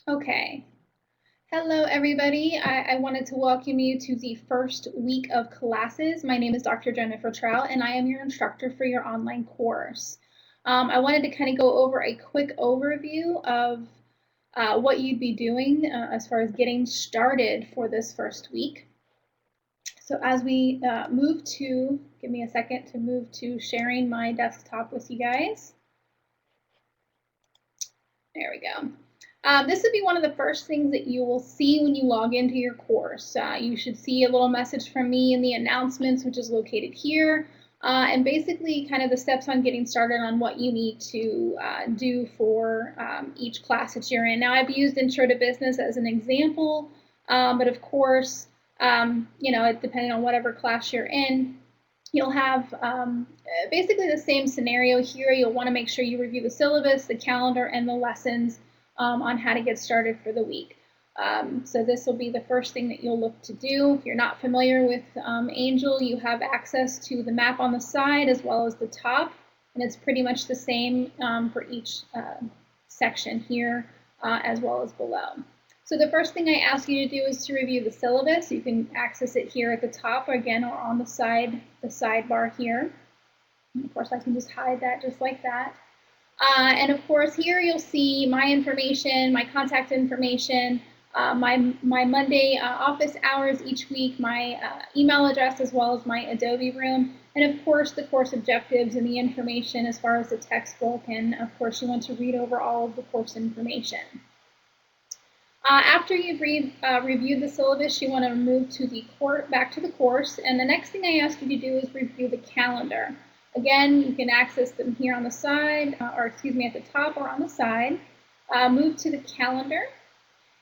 Okay. Hello, everybody. I wanted to welcome you to the first week of classes. My name is Dr. Jennifer Trout, and I am your instructor for your online course. I wanted to kind of go over a quick overview of what you'd be doing as far as getting started for this first week. So as we give me a second to move to sharing my desktop with you guys. There we go. This would be one of the first things that you will see when you log into your course. You should see a little message from me in the announcements, which is located here, and basically kind of the steps on getting started on what you need to do for each class that you're in. Now, I've used Intro to Business as an example, but of course, depending on whatever class you're in, you'll have basically the same scenario here. You'll want to make sure you review the syllabus, the calendar, and the lessons on how to get started for the week. So this will be the first thing that you'll look to do. If you're not familiar with Angel, you have access to the map on the side as well as the top, and it's pretty much the same for each section here as well as below. So the first thing I ask you to do is to review the syllabus. You can access it here at the top, again, or on the sidebar here. And of course, I can just hide that just like that. And of course, here you'll see my information, my contact information, my Monday office hours each week, my email address, as well as my Adobe room, and of course the course objectives and the information as far as the textbook, and of course you want to read over all of the course information. After you've reviewed the syllabus, you want to move to back to the course, and the next thing I ask you to do is review the calendar. Again, you can access them here on the side, or excuse me, at the top or on the side. Move to the calendar,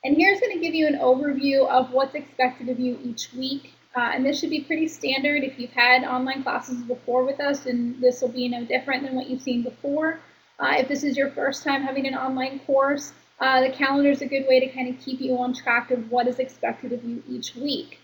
and here's going to give you an overview of what's expected of you each week. And this should be pretty standard if you've had online classes before with us, and this will be no different than what you've seen before. If this is your first time having an online course, the calendar is a good way to kind of keep you on track of what is expected of you each week.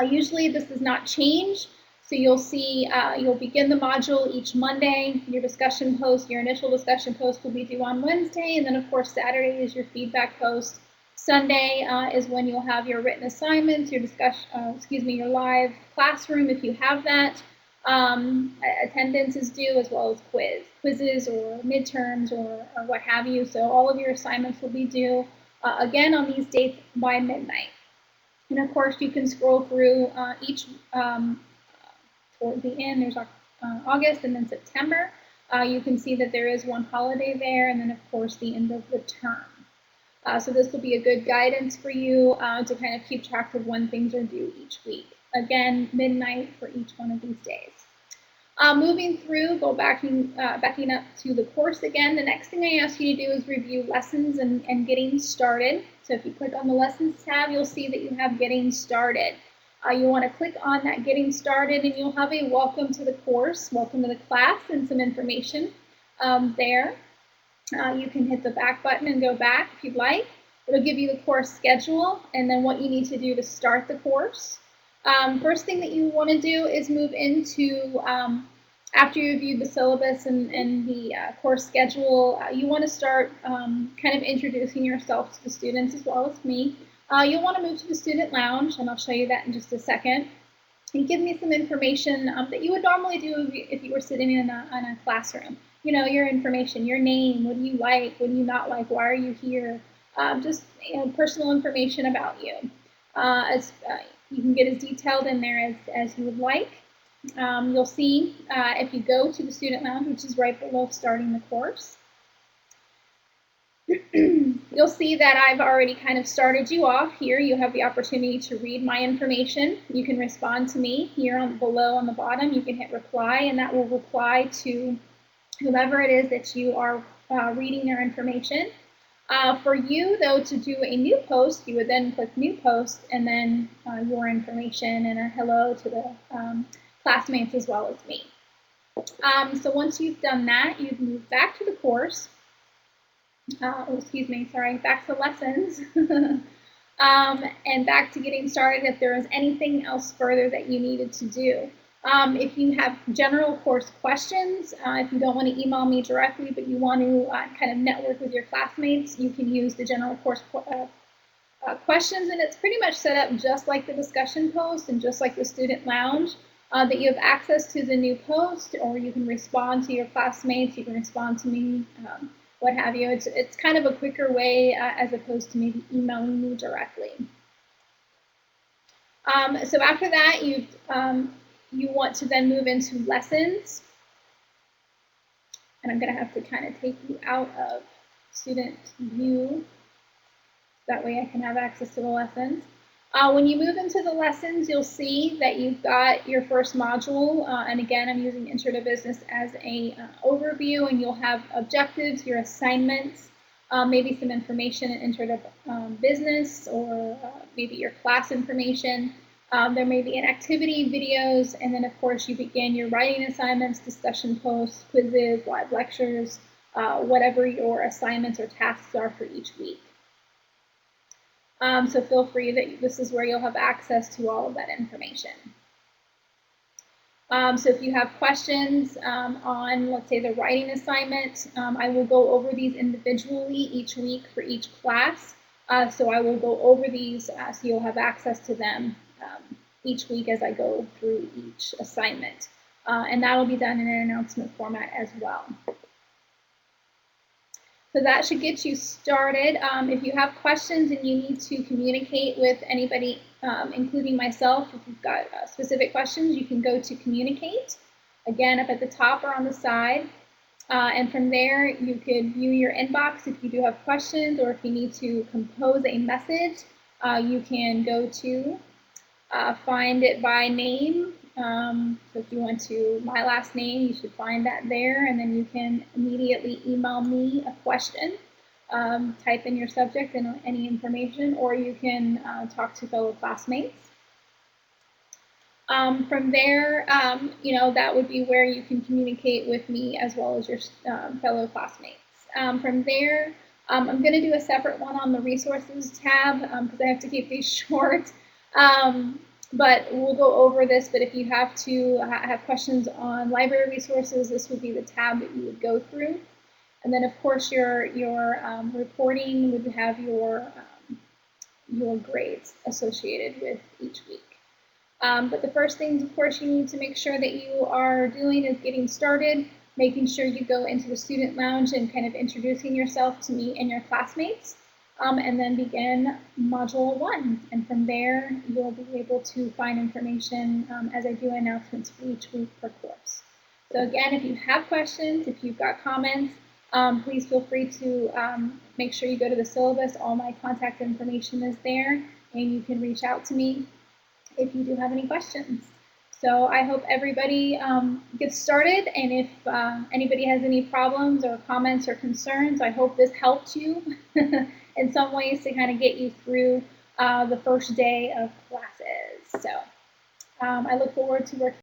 Usually this does not change, so you'll see you'll begin the module each Monday. Your discussion post, your initial discussion post will be due on Wednesday, and then of course Saturday is your feedback post. Sunday is when you'll have your written assignments, your your live classroom if you have that. Attendance is due, as well as quizzes or midterms or what have you. So all of your assignments will be due again on these dates by midnight. And of course, you can scroll through each toward the end. There's August and then September. You can see that there is one holiday there, and then of course the end of the term. So this will be a good guidance for you to kind of keep track of when things are due each week. Again, midnight for each one of these days. Moving through, backing up to the course again, the next thing I ask you to do is review lessons and getting started. So if you click on the lessons tab, you'll see that you have getting started. You want to click on that getting started, and you'll have a welcome to the course, welcome to the class, and some information there. You can hit the back button and go back if you'd like. It'll give you the course schedule and then what you need to do to start the course. First thing that you want to do is move into, after you review the syllabus and the course schedule, you want to start kind of introducing yourself to the students as well as me. You'll want to move to the student lounge, and I'll show you that in just a second. And give me some information that you would normally do if you were sitting in a classroom. You know, your information, your name, what do you like, what do you not like, why are you here, just personal information about you. You can get as detailed in there as you would like. You'll see if you go to the student lounge, which is right below starting the course, you'll see that I've already kind of started you off here. You have the opportunity to read my information. You can respond to me here below on the bottom. You can hit reply, and that will reply to whomever it is that you are reading their information. For you, though, to do a new post, you would then click New Post, and then your information and a hello to the classmates as well as me. So once you've done that, you'd move back to the course. Back to lessons. And back to getting started if there was anything else further that you needed to do. If you have general course questions, if you don't want to email me directly, but you want to kind of network with your classmates, you can use the general course questions, and it's pretty much set up just like the discussion post and just like the student lounge, that you have access to the new post, or you can respond to your classmates, you can respond to me, what have you. It's kind of a quicker way as opposed to maybe emailing me directly. So after that, you want to then move into lessons. And I'm going to have to kind of take you out of student view. That way I can have access to the lessons. When you move into the lessons, you'll see that you've got your first module. And again, I'm using Intro to Business as a overview, and you'll have objectives, your assignments, maybe some information in Intro to Business, or maybe your class information. There may be an activity, videos, and then of course you begin your writing assignments, discussion posts, quizzes, live lectures, whatever your assignments or tasks are for each week. So feel free that this is where you'll have access to all of that information. So if you have questions on, let's say, the writing assignment, I will go over these individually each week for each class. So I will go over these so you'll have access to them each week as I go through each assignment. And that'll be done in an announcement format as well. So that should get you started. If you have questions and you need to communicate with anybody, including myself, if you've got specific questions, you can go to communicate, again, up at the top or on the side. And from there, you could view your inbox if you do have questions, or if you need to compose a message, you can go to find it by name. So if you went to my last name, you should find that there, and then you can immediately email me a question, type in your subject and any information, or you can talk to fellow classmates. From there, that would be where you can communicate with me as well as your fellow classmates. From there, I'm going to do a separate one on the resources tab because I have to keep these short. But we'll go over this, but if you have to have questions on library resources, this would be the tab that you would go through. And then, of course, your reporting would have your grades associated with each week. But the first things, of course, you need to make sure that you are doing is getting started, making sure you go into the student lounge and kind of introducing yourself to me and your classmates. And then begin Module 1. And from there, you'll be able to find information as I do announcements for each week per course. So again, if you have questions, if you've got comments, please feel free to make sure you go to the syllabus. All my contact information is there, and you can reach out to me if you do have any questions. So I hope everybody gets started, and if anybody has any problems or comments or concerns, I hope this helped you in some ways to kind of get you through the first day of classes. So I look forward to working